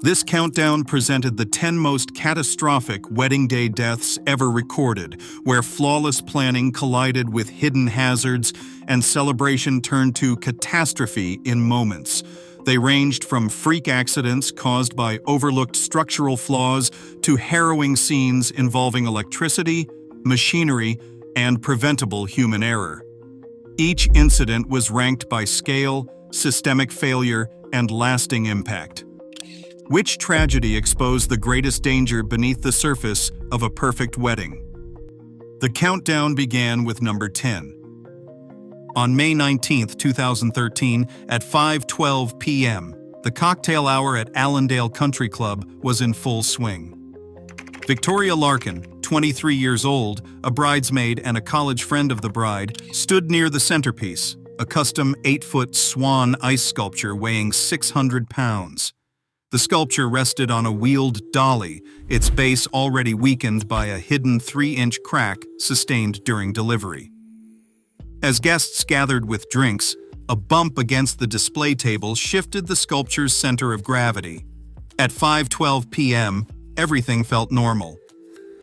This countdown presented the 10 most catastrophic wedding day deaths ever recorded, where flawless planning collided with hidden hazards and celebration turned to catastrophe in moments. They ranged from freak accidents caused by overlooked structural flaws to harrowing scenes involving electricity, machinery, and preventable human error. Each incident was ranked by scale, systemic failure, and lasting impact. Which tragedy exposed the greatest danger beneath the surface of a perfect wedding? The countdown began with number 10. On May 19, 2013, at 5:12 p.m., the cocktail hour at Allendale Country Club was in full swing. Victoria Larkin, 23 years old, a bridesmaid and a college friend of the bride, stood near the centerpiece, a custom 8-foot swan ice sculpture weighing 600 pounds. The sculpture rested on a wheeled dolly, its base already weakened by a hidden 3-inch crack sustained during delivery. As guests gathered with drinks, a bump against the display table shifted the sculpture's center of gravity. At 5:12 p.m., everything felt normal.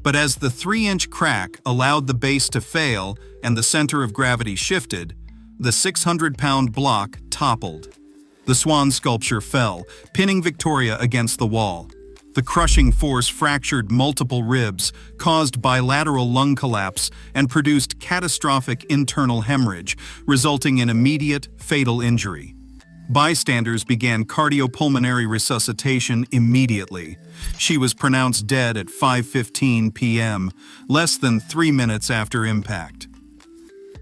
But as the 3-inch crack allowed the base to fail and the center of gravity shifted, the 600-pound block toppled. The swan sculpture fell, pinning Victoria against the wall. The crushing force fractured multiple ribs, caused bilateral lung collapse, and produced catastrophic internal hemorrhage, resulting in immediate, fatal injury. Bystanders began cardiopulmonary resuscitation immediately. She was pronounced dead at 5:15 p.m., less than 3 minutes after impact.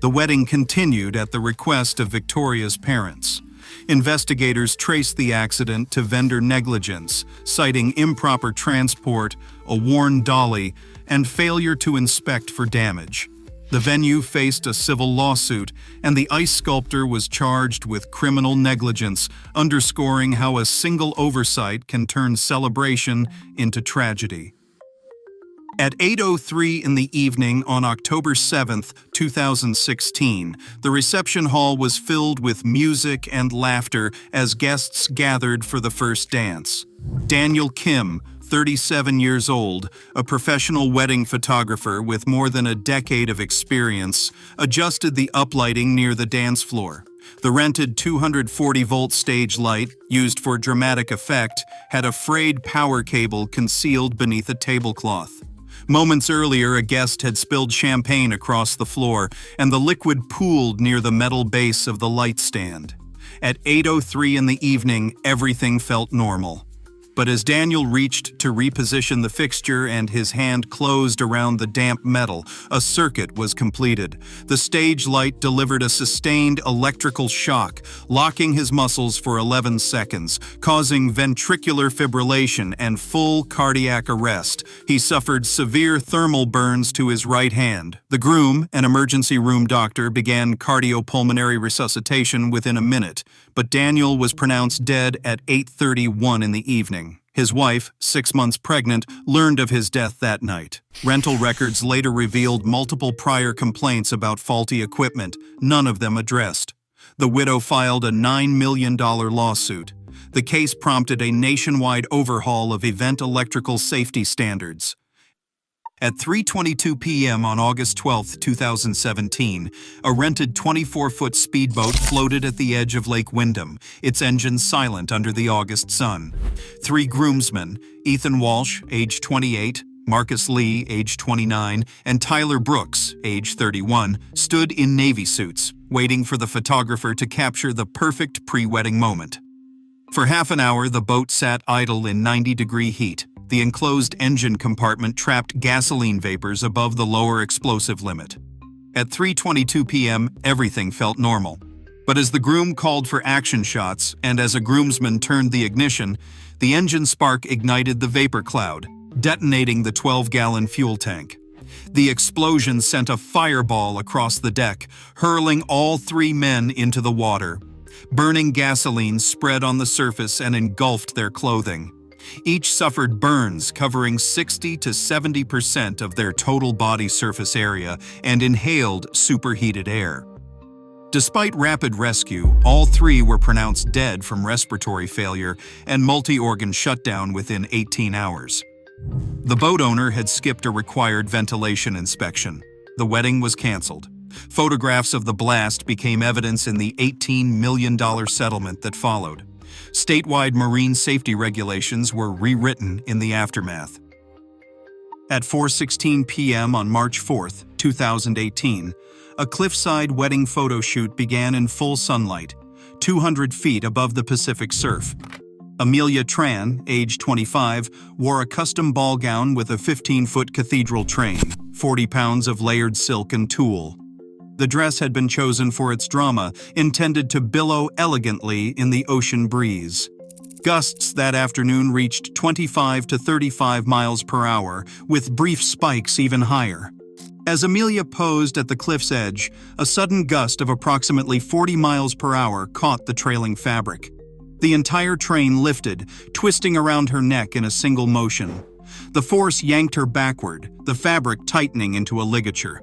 The wedding continued at the request of Victoria's parents. Investigators traced the accident to vendor negligence, citing improper transport, a worn dolly, and failure to inspect for damage. The venue faced a civil lawsuit, and the ice sculptor was charged with criminal negligence, underscoring how a single oversight can turn celebration into tragedy. At 8:03 in the evening on October 7, 2016, the reception hall was filled with music and laughter as guests gathered for the first dance. Daniel Kim, 37 years old, a professional wedding photographer with more than a decade of experience, adjusted the uplighting near the dance floor. The rented 240-volt stage light, used for dramatic effect, had a frayed power cable concealed beneath a tablecloth. Moments earlier, a guest had spilled champagne across the floor, and the liquid pooled near the metal base of the light stand. At 8:03 in the evening, everything felt normal. But as Daniel reached to reposition the fixture and his hand closed around the damp metal, a circuit was completed. The stage light delivered a sustained electrical shock, locking his muscles for 11 seconds, causing ventricular fibrillation and full cardiac arrest. He suffered severe thermal burns to his right hand. The groom, an emergency room doctor, began cardiopulmonary resuscitation within a minute, but Daniel was pronounced dead at 8:31 in the evening. His wife, 6 months pregnant, learned of his death that night. Rental records later revealed multiple prior complaints about faulty equipment, none of them addressed. The widow filed a $9 million lawsuit. The case prompted a nationwide overhaul of event electrical safety standards. At 3:22 p.m. on August 12, 2017, a rented 24-foot speedboat floated at the edge of Lake Wyndham, its engine silent under the August sun. 3 groomsmen, Ethan Walsh, age 28, Marcus Lee, age 29, and Tyler Brooks, age 31, stood in Navy suits, waiting for the photographer to capture the perfect pre-wedding moment. For half an hour, the boat sat idle in 90-degree heat. The enclosed engine compartment trapped gasoline vapors above the lower explosive limit. At 3:22 p.m., everything felt normal. But as the groom called for action shots, and as a groomsman turned the ignition, the engine spark ignited the vapor cloud, detonating the 12-gallon fuel tank. The explosion sent a fireball across the deck, hurling all 3 men into the water. Burning gasoline spread on the surface and engulfed their clothing. Each suffered burns covering 60 to 70% of their total body surface area and inhaled superheated air. Despite rapid rescue, all three were pronounced dead from respiratory failure and multi-organ shutdown within 18 hours. The boat owner had skipped a required ventilation inspection. The wedding was canceled. Photographs of the blast became evidence in the $18 million settlement that followed. Statewide marine safety regulations were rewritten in the aftermath. At 4:16 p.m. on March 4, 2018, a cliffside wedding photo shoot began in full sunlight, 200 feet above the Pacific surf. Amelia Tran, age 25, wore a custom ball gown with a 15-foot cathedral train, 40 pounds of layered silk and tulle. The dress had been chosen for its drama, intended to billow elegantly in the ocean breeze. Gusts that afternoon reached 25 to 35 miles per hour, with brief spikes even higher. As Amelia posed at the cliff's edge, a sudden gust of approximately 40 miles per hour caught the trailing fabric. The entire train lifted, twisting around her neck in a single motion. The force yanked her backward, the fabric tightening into a ligature.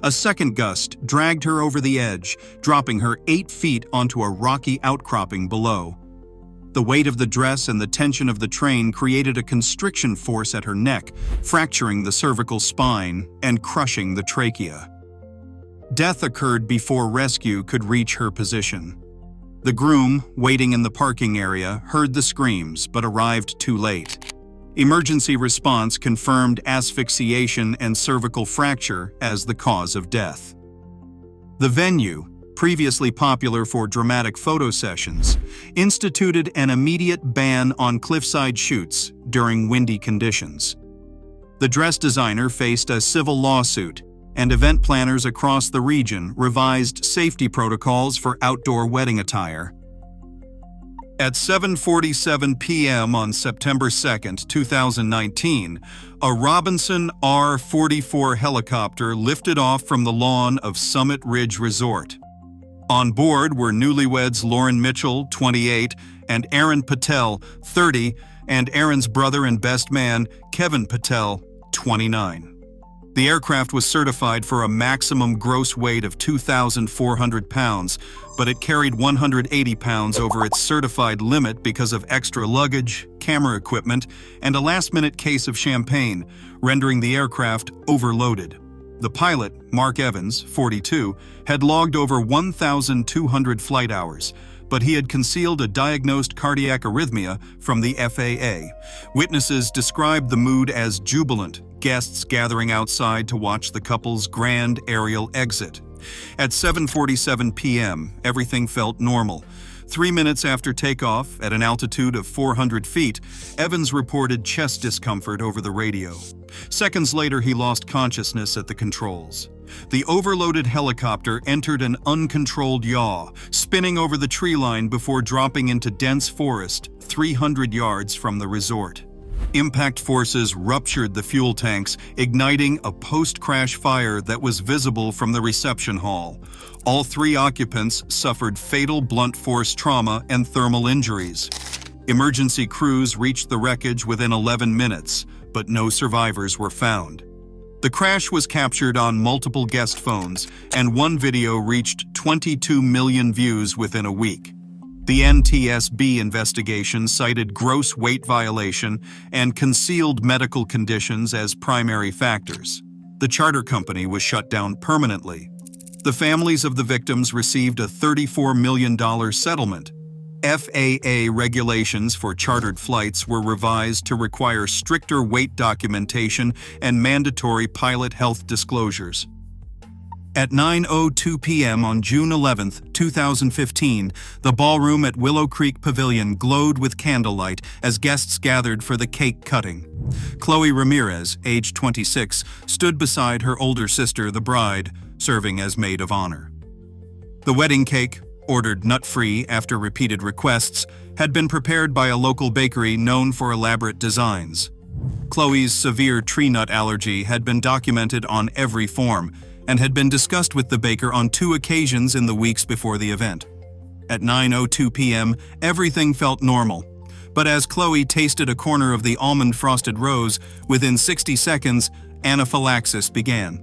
A second gust dragged her over the edge, dropping her 8 feet onto a rocky outcropping below. The weight of the dress and the tension of the train created a constriction force at her neck, fracturing the cervical spine and crushing the trachea. Death occurred before rescue could reach her position. The groom, waiting in the parking area, heard the screams but arrived too late. Emergency response confirmed asphyxiation and cervical fracture as the cause of death. The venue, previously popular for dramatic photo sessions, instituted an immediate ban on cliffside shoots during windy conditions. The dress designer faced a civil lawsuit, and event planners across the region revised safety protocols for outdoor wedding attire. At 7:47 p.m. on September 2, 2019, a Robinson R-44 helicopter lifted off from the lawn of Summit Ridge Resort. On board were newlyweds Lauren Mitchell, 28, and Aaron Patel, 30, and Aaron's brother and best man, Kevin Patel, 29. The aircraft was certified for a maximum gross weight of 2,400 pounds, but it carried 180 pounds over its certified limit because of extra luggage, camera equipment, and a last-minute case of champagne, rendering the aircraft overloaded. The pilot, Mark Evans, 42, had logged over 1,200 flight hours, but he had concealed a diagnosed cardiac arrhythmia from the FAA. Witnesses described the mood as jubilant, guests gathering outside to watch the couple's grand aerial exit. At 7:47 p.m., everything felt normal. 3 minutes after takeoff, at an altitude of 400 feet, Evans reported chest discomfort over the radio. Seconds later, he lost consciousness at the controls. The overloaded helicopter entered an uncontrolled yaw, spinning over the tree line before dropping into dense forest 300 yards from the resort. Impact forces ruptured the fuel tanks, igniting a post-crash fire that was visible from the reception hall. All 3 occupants suffered fatal blunt force trauma and thermal injuries. Emergency crews reached the wreckage within 11 minutes, but no survivors were found. The crash was captured on multiple guest phones, and one video reached 22 million views within a week. The NTSB investigation cited gross weight violation and concealed medical conditions as primary factors. The charter company was shut down permanently. The families of the victims received a $34 million settlement. FAA regulations for chartered flights were revised to require stricter weight documentation and mandatory pilot health disclosures. At 9:02 p.m. on June 11, 2015, the ballroom at Willow Creek Pavilion glowed with candlelight as guests gathered for the cake cutting. Chloe Ramirez, age 26, stood beside her older sister, the bride, serving as maid of honor. The wedding cake, ordered nut-free after repeated requests, had been prepared by a local bakery known for elaborate designs. Chloe's severe tree nut allergy had been documented on every form, and had been discussed with the baker on 2 occasions in the weeks before the event. At 9:02 p.m., everything felt normal. But as Chloe tasted a corner of the almond frosted rose, within 60 seconds, anaphylaxis began.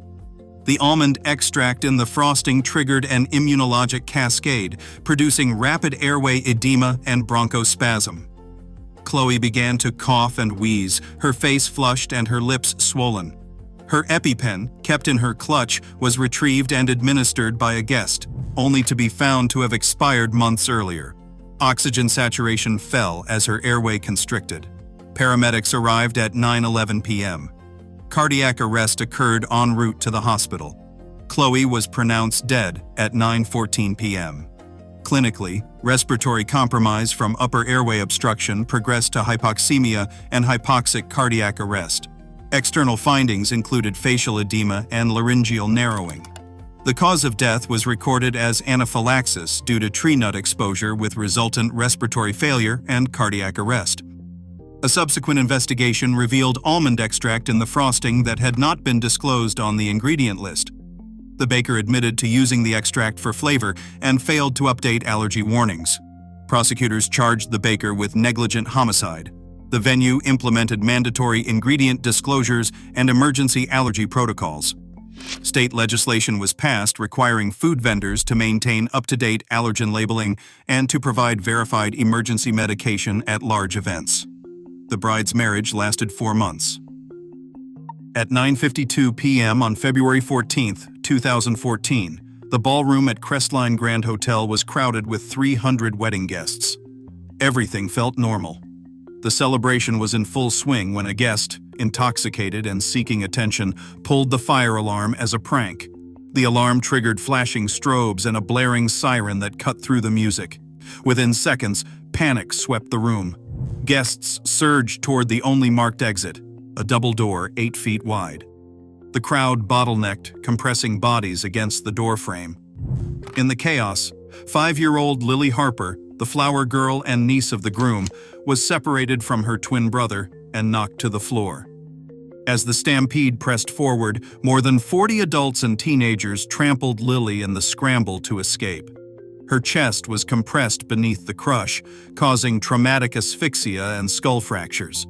The almond extract in the frosting triggered an immunologic cascade, producing rapid airway edema and bronchospasm. Chloe began to cough and wheeze, her face flushed and her lips swollen. Her EpiPen, kept in her clutch, was retrieved and administered by a guest, only to be found to have expired months earlier. Oxygen saturation fell as her airway constricted. Paramedics arrived at 9:11 p.m. Cardiac arrest occurred en route to the hospital. Chloe was pronounced dead at 9:14 p.m. Clinically, respiratory compromise from upper airway obstruction progressed to hypoxemia and hypoxic cardiac arrest. External findings included facial edema and laryngeal narrowing. The cause of death was recorded as anaphylaxis due to tree nut exposure with resultant respiratory failure and cardiac arrest. A subsequent investigation revealed almond extract in the frosting that had not been disclosed on the ingredient list. The baker admitted to using the extract for flavor and failed to update allergy warnings. Prosecutors charged the baker with negligent homicide. The venue implemented mandatory ingredient disclosures and emergency allergy protocols. State legislation was passed requiring food vendors to maintain up-to-date allergen labeling and to provide verified emergency medication at large events. The bride's marriage lasted 4 months. At 9:52 p.m. on February 14, 2014, the ballroom at Crestline Grand Hotel was crowded with 300 wedding guests. Everything felt normal. The celebration was in full swing when a guest, intoxicated and seeking attention, pulled the fire alarm as a prank. The alarm triggered flashing strobes and a blaring siren that cut through the music. Within seconds, panic swept the room. Guests surged toward the only marked exit, a double door 8 feet wide. The crowd bottlenecked, compressing bodies against the doorframe. In the chaos, 5-year-old Lily Harper, the flower girl and niece of the groom, was separated from her twin brother and knocked to the floor. As the stampede pressed forward, more than 40 adults and teenagers trampled Lily in the scramble to escape. Her chest was compressed beneath the crush, causing traumatic asphyxia and skull fractures.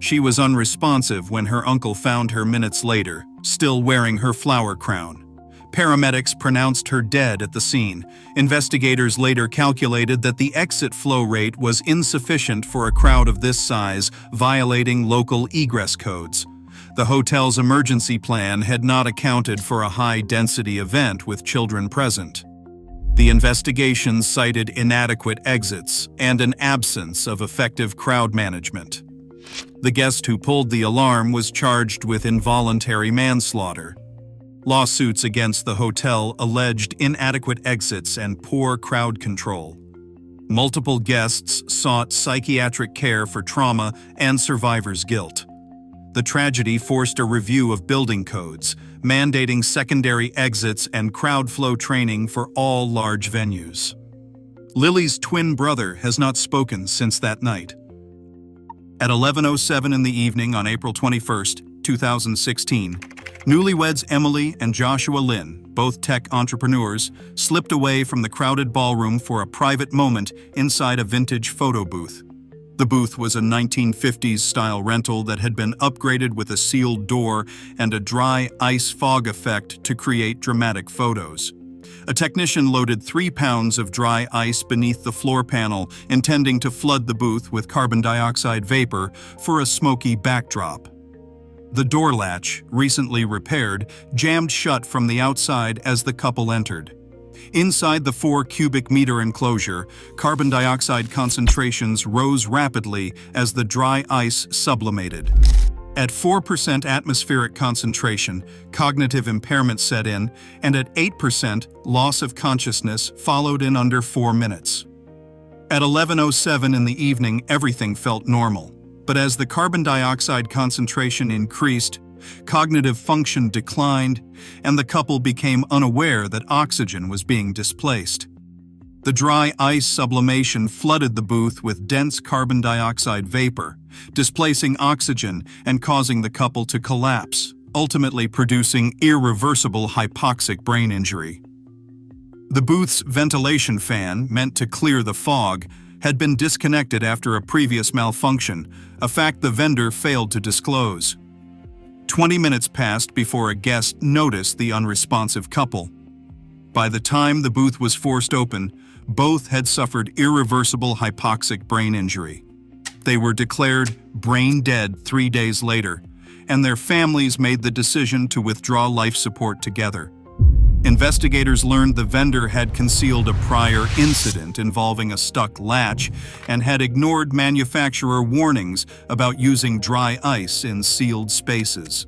She was unresponsive when her uncle found her minutes later, still wearing her flower crown. Paramedics pronounced her dead at the scene. Investigators later calculated that the exit flow rate was insufficient for a crowd of this size, violating local egress codes. The hotel's emergency plan had not accounted for a high-density event with children present. The investigation cited inadequate exits and an absence of effective crowd management. The guest who pulled the alarm was charged with involuntary manslaughter. Lawsuits against the hotel alleged inadequate exits and poor crowd control. Multiple guests sought psychiatric care for trauma and survivor's guilt. The tragedy forced a review of building codes, mandating secondary exits and crowd flow training for all large venues. Lily's twin brother has not spoken since that night. At 11:07 in the evening on April 21, 2016, newlyweds Emily and Joshua Lynn, both tech entrepreneurs, slipped away from the crowded ballroom for a private moment inside a vintage photo booth. The booth was a 1950s-style rental that had been upgraded with a sealed door and a dry ice fog effect to create dramatic photos. A technician loaded 3 pounds of dry ice beneath the floor panel, intending to flood the booth with carbon dioxide vapor for a smoky backdrop. The door latch, recently repaired, jammed shut from the outside as the couple entered. Inside the 4 cubic meter enclosure, carbon dioxide concentrations rose rapidly as the dry ice sublimated. At 4% atmospheric concentration, cognitive impairment set in, and at 8%, loss of consciousness followed in under 4 minutes. At 11:07 in the evening, everything felt normal. But as the carbon dioxide concentration increased, cognitive function declined, and the couple became unaware that oxygen was being displaced. The dry ice sublimation flooded the booth with dense carbon dioxide vapor, displacing oxygen and causing the couple to collapse, ultimately producing irreversible hypoxic brain injury. The booth's ventilation fan, meant to clear the fog, had been disconnected after a previous malfunction, a fact the vendor failed to disclose. 20 minutes passed before a guest noticed the unresponsive couple. By the time the booth was forced open, both had suffered irreversible hypoxic brain injury. They were declared brain dead 3 days later, and their families made the decision to withdraw life support together. Investigators learned the vendor had concealed a prior incident involving a stuck latch and had ignored manufacturer warnings about using dry ice in sealed spaces.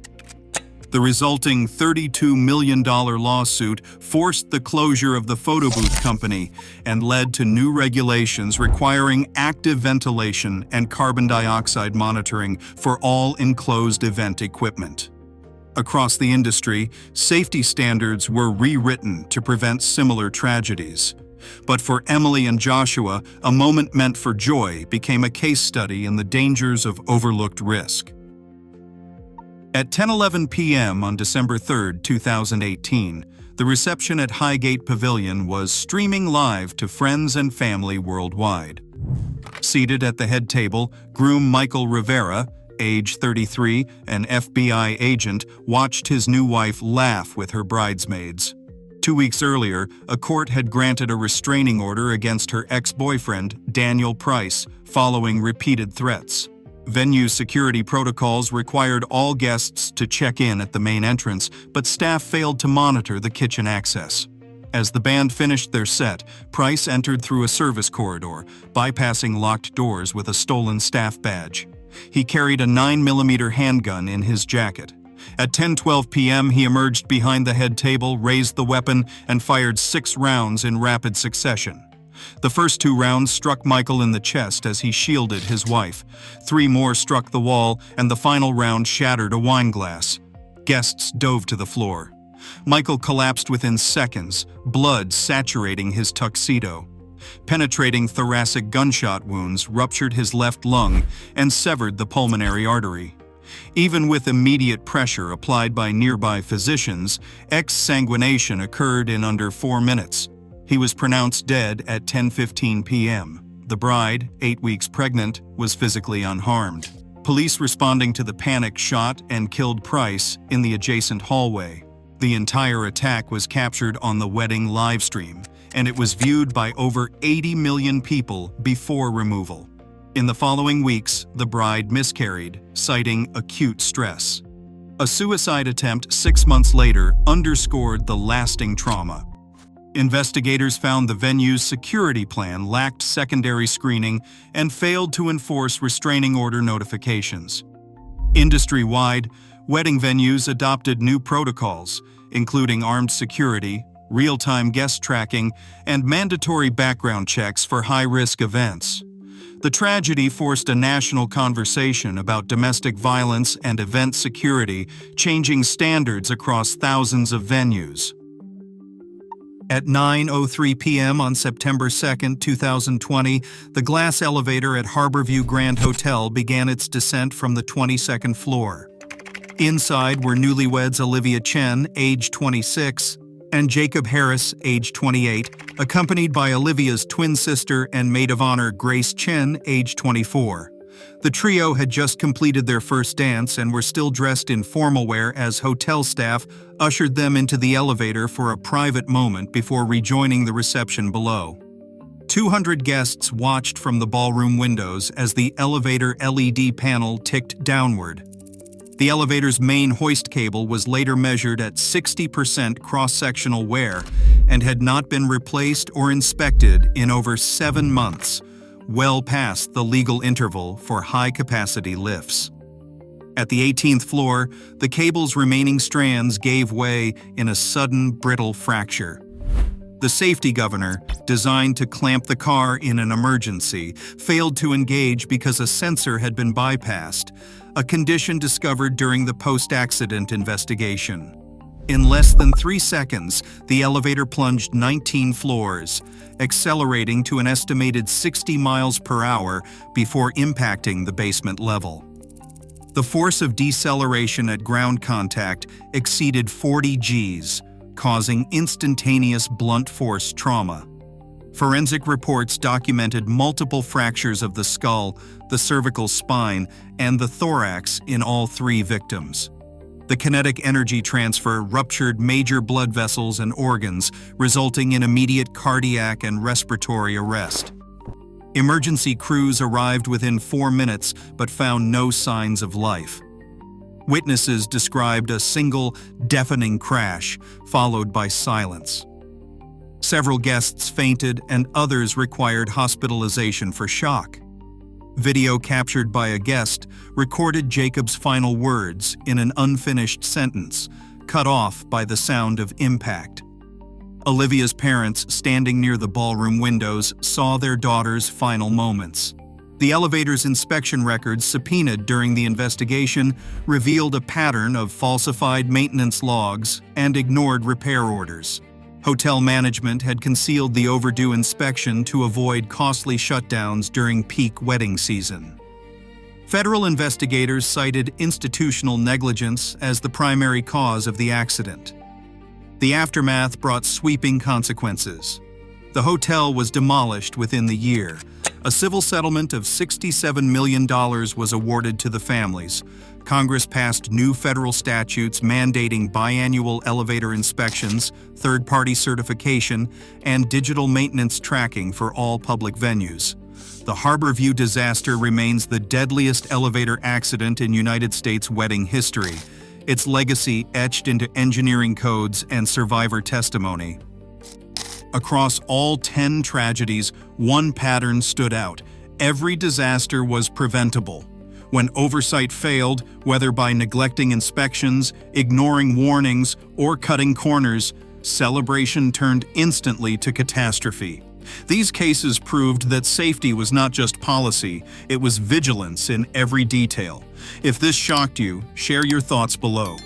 The resulting $32 million lawsuit forced the closure of the photo booth company and led to new regulations requiring active ventilation and carbon dioxide monitoring for all enclosed event equipment. Across the industry, safety standards were rewritten to prevent similar tragedies. But for Emily and Joshua, a moment meant for joy became a case study in the dangers of overlooked risk. At 10:11 p.m. on December 3, 2018, the reception at Highgate Pavilion was streaming live to friends and family worldwide. Seated at the head table, groom Michael Rivera, age 33, an FBI agent, watched his new wife laugh with her bridesmaids. 2 weeks earlier, a court had granted a restraining order against her ex-boyfriend, Daniel Price, following repeated threats. Venue security protocols required all guests to check in at the main entrance, but staff failed to monitor the kitchen access. As the band finished their set, Price entered through a service corridor, bypassing locked doors with a stolen staff badge. He carried a 9mm handgun in his jacket. At 10:12 p.m., he emerged behind the head table, raised the weapon, and fired 6 rounds in rapid succession. The first 2 rounds struck Michael in the chest as he shielded his wife. 3 more struck the wall, and the final round shattered a wine glass. Guests dove to the floor. Michael collapsed within seconds, blood saturating his tuxedo. Penetrating thoracic gunshot wounds ruptured his left lung and severed the pulmonary artery. Even with immediate pressure applied by nearby physicians, exsanguination occurred in under 4 minutes. He was pronounced dead at 10:15 p.m. The bride, 8 weeks pregnant, was physically unharmed. Police responding to the panic shot and killed Price in the adjacent hallway. The entire attack was captured on the wedding livestream, and it was viewed by over 80 million people before removal. In the following weeks, the bride miscarried, citing acute stress. A suicide attempt 6 months later underscored the lasting trauma. Investigators found the venue's security plan lacked secondary screening and failed to enforce restraining order notifications. Industry-wide, wedding venues adopted new protocols, including armed security, real-time guest tracking, and mandatory background checks for high-risk events. The tragedy forced a national conversation about domestic violence and event security, changing standards across thousands of venues. At 9:03 p.m. on September 2, 2020, the glass elevator at Harborview Grand Hotel began its descent from the 22nd floor. Inside were newlyweds Olivia Chen, age 26, and Jacob Harris, age 28, accompanied by Olivia's twin sister and maid of honor Grace Chen, age 24. The trio had just completed their first dance and were still dressed in formal wear as hotel staff ushered them into the elevator for a private moment before rejoining the reception below. 200 guests watched from the ballroom windows as the elevator LED panel ticked downward. The elevator's main hoist cable was later measured at 60% cross-sectional wear and had not been replaced or inspected in over 7 months, well past the legal interval for high-capacity lifts. At the 18th floor, the cable's remaining strands gave way in a sudden, brittle fracture. The safety governor, designed to clamp the car in an emergency, failed to engage because a sensor had been bypassed, a condition discovered during the post-accident investigation. In less than 3 seconds, the elevator plunged 19 floors, accelerating to an estimated 60 miles per hour before impacting the basement level. The force of deceleration at ground contact exceeded 40 Gs, causing instantaneous blunt force trauma. Forensic reports documented multiple fractures of the skull, the cervical spine, and the thorax in all 3 victims. The kinetic energy transfer ruptured major blood vessels and organs, resulting in immediate cardiac and respiratory arrest. Emergency crews arrived within 4 minutes but found no signs of life. Witnesses described a single, deafening crash, followed by silence. Several guests fainted and others required hospitalization for shock. Video captured by a guest recorded Jacob's final words in an unfinished sentence, cut off by the sound of impact. Olivia's parents, standing near the ballroom windows, saw their daughter's final moments. The elevator's inspection records subpoenaed during the investigation revealed a pattern of falsified maintenance logs and ignored repair orders. Hotel management had concealed the overdue inspection to avoid costly shutdowns during peak wedding season. Federal investigators cited institutional negligence as the primary cause of the accident. The aftermath brought sweeping consequences. The hotel was demolished within the year. A civil settlement of $67 million was awarded to the families. Congress passed new federal statutes mandating biannual elevator inspections, third-party certification, and digital maintenance tracking for all public venues. The Harborview disaster remains the deadliest elevator accident in United States wedding history, its legacy etched into engineering codes and survivor testimony. Across all 10 tragedies, one pattern stood out. Every disaster was preventable. When oversight failed, whether by neglecting inspections, ignoring warnings, or cutting corners, celebration turned instantly to catastrophe. These cases proved that safety was not just policy, it was vigilance in every detail. If this shocked you, share your thoughts below.